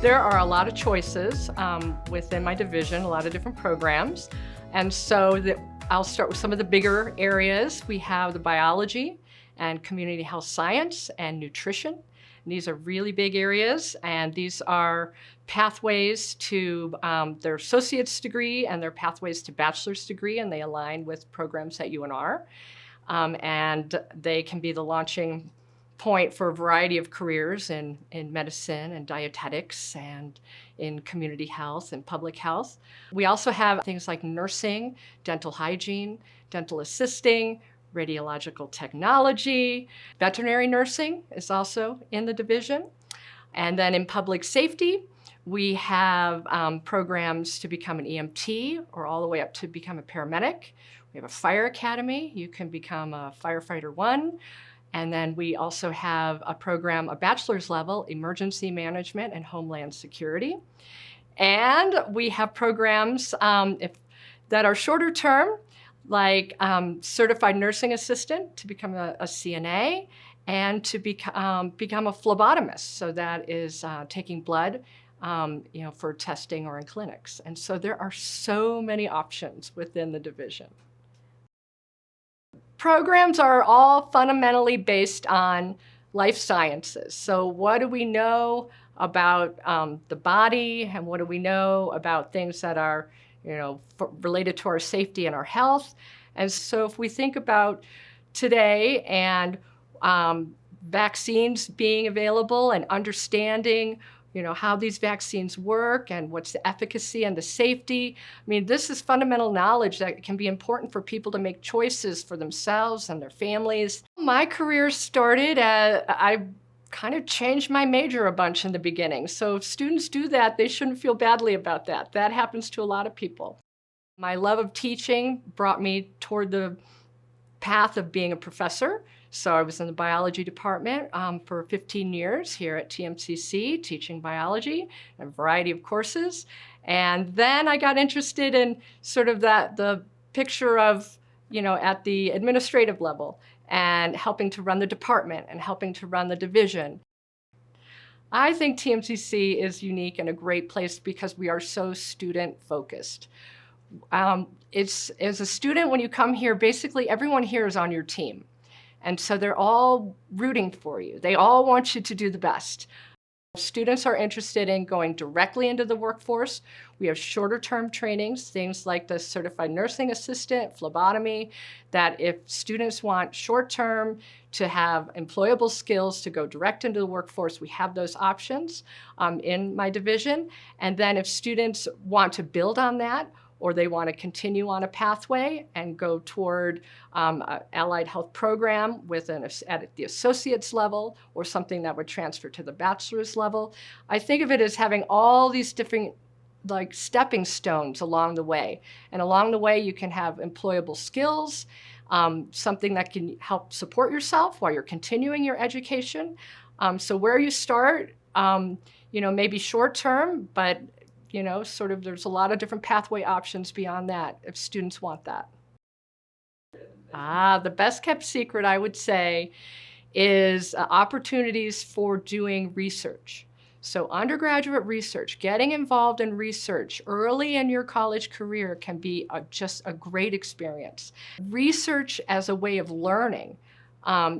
There are a lot of choices within my division, a lot of different programs. And so I'll start with some of the bigger areas. We have the biology and community health science and nutrition. And these are really big areas, and these are pathways to their associate's degree and their pathways to bachelor's degree, and they align with programs at UNR. And they can be the launching point for a variety of careers in medicine and dietetics and in community health and public health. We also have things like nursing, dental hygiene, dental assisting, radiological technology. Veterinary nursing is also in the division. And then in public safety, we have programs to become an EMT or all the way up to become a paramedic. We have a fire academy. You can become a firefighter 1. And then we also have a program, a bachelor's level, emergency management and homeland security. And we have programs that are shorter term, like certified nursing assistant to become a CNA and to become a phlebotomist. So that is taking blood for testing or in clinics. And so there are so many options within the division. Programs are all fundamentally based on life sciences. So what do we know about the body, and what do we know about things that are related to our safety and our health? And so if we think about today and vaccines being available and understanding how these vaccines work and what's the efficacy and the safety. I mean, this is fundamental knowledge that can be important for people to make choices for themselves and their families. My career started I kind of changed my major a bunch in the beginning. So if students do that, they shouldn't feel badly about that. That happens to a lot of people. My love of teaching brought me toward the path of being a professor. So I was in the biology department for 15 years here at TMCC, teaching biology and a variety of courses. And then I got interested in sort of the picture of, at the administrative level and helping to run the department and helping to run the division. I think TMCC is unique and a great place because we are so student-focused. As a student, when you come here, basically everyone here is on your team. And so they're all rooting for you. They all want you to do the best. Students are interested in going directly into the workforce. We have shorter term trainings, things like the certified nursing assistant, phlebotomy, that if students want short term to have employable skills to go direct into the workforce, we have those options in my division. And then if students want to build on that, or they want to continue on a pathway and go toward an allied health program at the associate's level or something that would transfer to the bachelor's level. I think of it as having all these different stepping stones along the way. And along the way, you can have employable skills, something that can help support yourself while you're continuing your education. So where you start, maybe short term, but there's a lot of different pathway options beyond that if students want that. The best kept secret, I would say, is opportunities for doing research. So undergraduate research, getting involved in research early in your college career can be just a great experience. Research as a way of learning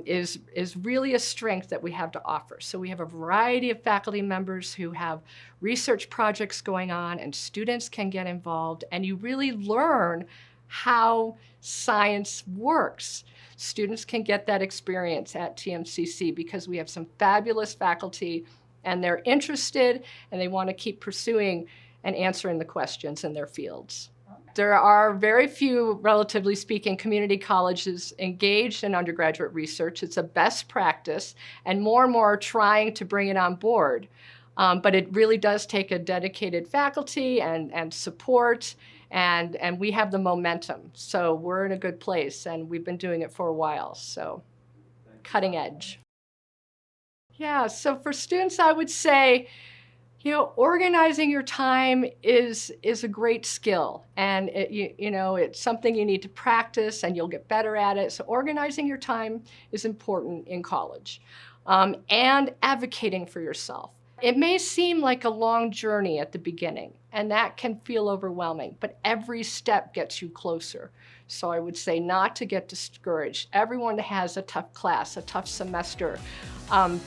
is really a strength that we have to offer. So we have a variety of faculty members who have research projects going on, and students can get involved, and you really learn how science works. Students can get that experience at TMCC because we have some fabulous faculty, and they're interested, and they want to keep pursuing and answering the questions in their fields. There are very few, relatively speaking, community colleges engaged in undergraduate research. It's a best practice, and more are trying to bring it on board. But it really does take a dedicated faculty and support, and we have the momentum. So we're in a good place, and we've been doing it for a while, so cutting edge. Yeah, so for students, I would say, organizing your time is a great skill, and it's something you need to practice, and you'll get better at it. So organizing your time is important in college, and advocating for yourself. It may seem like a long journey at the beginning, and that can feel overwhelming, but every step gets you closer. So I would say not to get discouraged. Everyone has a tough class, a tough semester,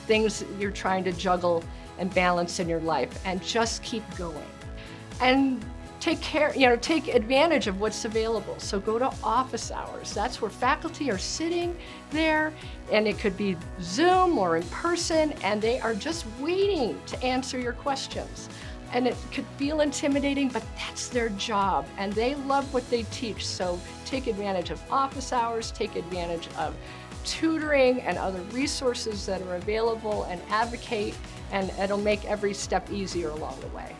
things you're trying to juggle and balance in your life, and just keep going. And take advantage of what's available. So go to office hours. That's where faculty are sitting there, and it could be Zoom or in person, and they are just waiting to answer your questions. And it could feel intimidating, but that's their job, and they love what they teach. So take advantage of office hours, take advantage of tutoring and other resources that are available, and advocate, and it'll make every step easier along the way.